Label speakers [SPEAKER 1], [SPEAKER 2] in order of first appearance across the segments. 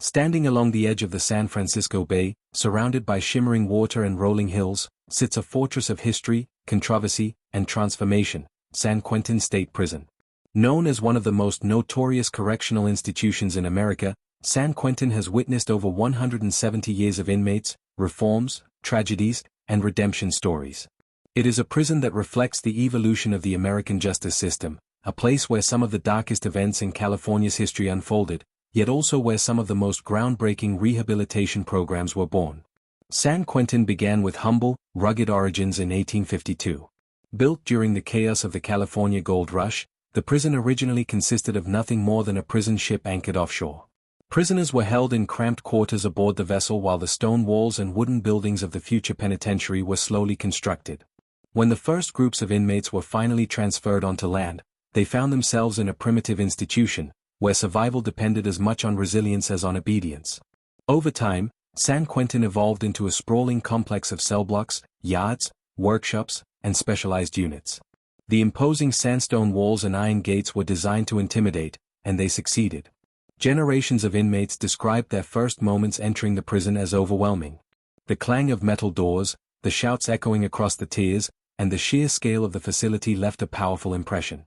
[SPEAKER 1] Standing along the edge of the San Francisco Bay, surrounded by shimmering water and rolling hills, sits a fortress of history, controversy, and transformation, San Quentin State Prison. Known as one of the most notorious correctional institutions in America, San Quentin has witnessed over 170 years of inmates, reforms, tragedies, and redemption stories. It is a prison that reflects the evolution of the American justice system, a place where some of the darkest events in California's history unfolded, yet also where some of the most groundbreaking rehabilitation programs were born. San Quentin began with humble, rugged origins in 1852. Built during the chaos of the California Gold Rush, the prison originally consisted of nothing more than a prison ship anchored offshore. Prisoners were held in cramped quarters aboard the vessel while the stone walls and wooden buildings of the future penitentiary were slowly constructed. When the first groups of inmates were finally transferred onto land, they found themselves in a primitive institution, where survival depended as much on resilience as on obedience. Over time, San Quentin evolved into a sprawling complex of cell blocks, yards, workshops, and specialized units. The imposing sandstone walls and iron gates were designed to intimidate, and they succeeded. Generations of inmates described their first moments entering the prison as overwhelming. The clang of metal doors, the shouts echoing across the tiers, and the sheer scale of the facility left a powerful impression.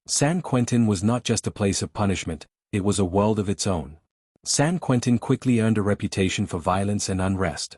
[SPEAKER 1] San Quentin was not just a place of punishment, it was a world of its own. San Quentin quickly earned a reputation for violence and unrest.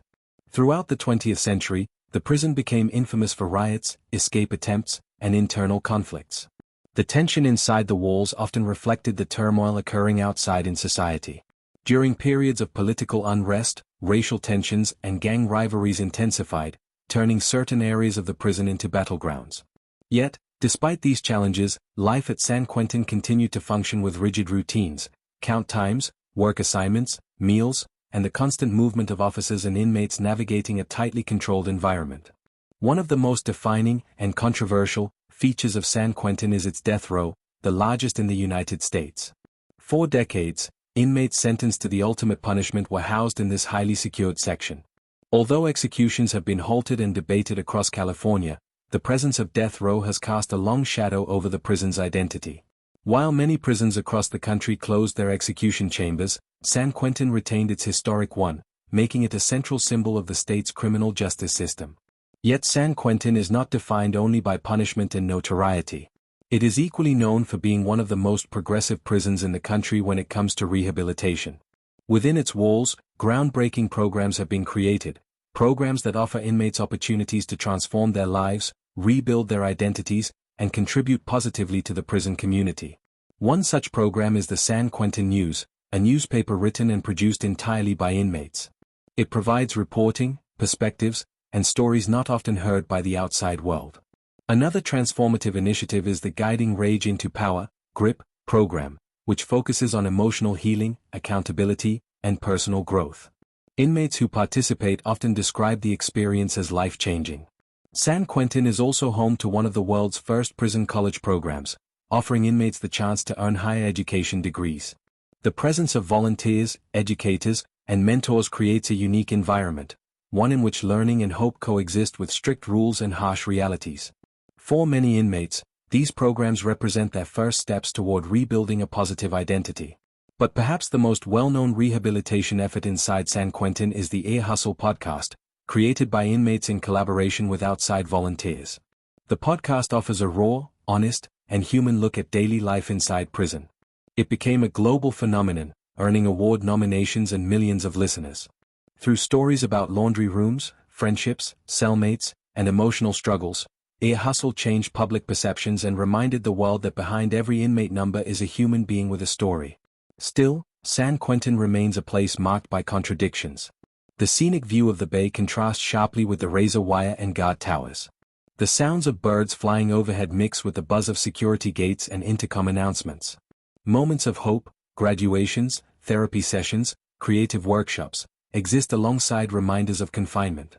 [SPEAKER 1] Throughout the 20th century, the prison became infamous for riots, escape attempts, and internal conflicts. The tension inside the walls often reflected the turmoil occurring outside in society. During periods of political unrest, racial tensions and gang rivalries intensified, turning certain areas of the prison into battlegrounds. Yet, despite these challenges, life at San Quentin continued to function with rigid routines, count times, work assignments, meals, and the constant movement of officers and inmates navigating a tightly controlled environment. One of the most defining and controversial features of San Quentin is its death row, the largest in the United States. For decades, inmates sentenced to the ultimate punishment were housed in this highly secured section. Although executions have been halted and debated across California, the presence of death row has cast a long shadow over the prison's identity. While many prisons across the country closed their execution chambers, San Quentin retained its historic one, making it a central symbol of the state's criminal justice system. Yet San Quentin is not defined only by punishment and notoriety. It is equally known for being one of the most progressive prisons in the country when it comes to rehabilitation. Within its walls, groundbreaking programs have been created, programs that offer inmates opportunities to transform their lives, rebuild their identities, and contribute positively to the prison community. One such program is the San Quentin News, a newspaper written and produced entirely by inmates. It provides reporting, perspectives, and stories not often heard by the outside world. Another transformative initiative is the Guiding Rage into Power, GRIP, program, which focuses on emotional healing, accountability, and personal growth. Inmates who participate often describe the experience as life-changing. San Quentin is also home to one of the world's first prison college programs, offering inmates the chance to earn higher education degrees. The presence of volunteers, educators, and mentors creates a unique environment, one in which learning and hope coexist with strict rules and harsh realities. For many inmates, these programs represent their first steps toward rebuilding a positive identity. But perhaps the most well-known rehabilitation effort inside San Quentin is the Ear Hustle podcast, created by inmates in collaboration with outside volunteers. The podcast offers a raw, honest, and human look at daily life inside prison. It became a global phenomenon, earning award nominations and millions of listeners. Through stories about laundry rooms, friendships, cellmates, and emotional struggles, Ear Hustle changed public perceptions and reminded the world that behind every inmate number is a human being with a story. Still, San Quentin remains a place marked by contradictions. The scenic view of the bay contrasts sharply with the razor wire and guard towers. The sounds of birds flying overhead mix with the buzz of security gates and intercom announcements. Moments of hope, graduations, therapy sessions, creative workshops, exist alongside reminders of confinement.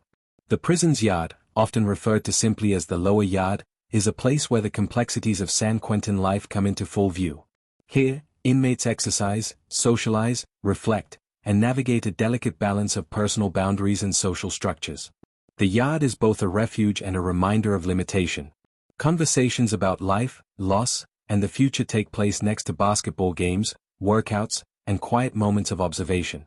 [SPEAKER 1] The prison's yard, often referred to simply as the lower yard, is a place where the complexities of San Quentin life come into full view. Here, inmates exercise, socialize, reflect, and navigate a delicate balance of personal boundaries and social structures. The yard is both a refuge and a reminder of limitation. Conversations about life, loss, and the future take place next to basketball games, workouts, and quiet moments of observation.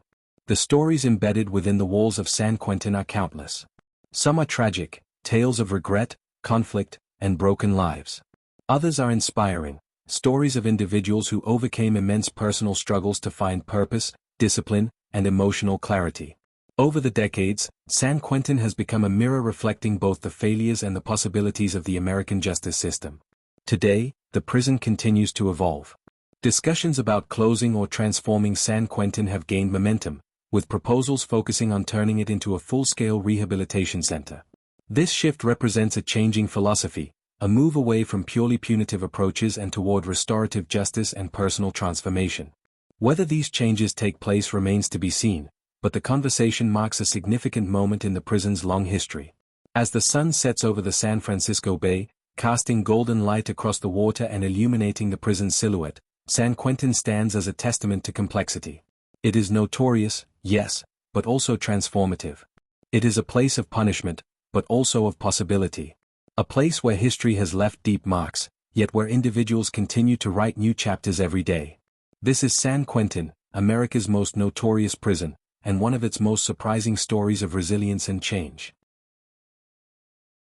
[SPEAKER 1] The stories embedded within the walls of San Quentin are countless. Some are tragic, tales of regret, conflict, and broken lives. Others are inspiring, stories of individuals who overcame immense personal struggles to find purpose, discipline, and emotional clarity. Over the decades, San Quentin has become a mirror reflecting both the failures and the possibilities of the American justice system. Today, the prison continues to evolve. Discussions about closing or transforming San Quentin have gained momentum, with proposals focusing on turning it into a full-scale rehabilitation center. This shift represents a changing philosophy, a move away from purely punitive approaches and toward restorative justice and personal transformation. Whether these changes take place remains to be seen, but the conversation marks a significant moment in the prison's long history. As the sun sets over the San Francisco Bay, casting golden light across the water and illuminating the prison's silhouette, San Quentin stands as a testament to complexity. It is notorious, yes, but also transformative. It is a place of punishment, but also of possibility. A place where history has left deep marks, yet where individuals continue to write new chapters every day. This is San Quentin, America's most notorious prison, and one of its most surprising stories of resilience and change.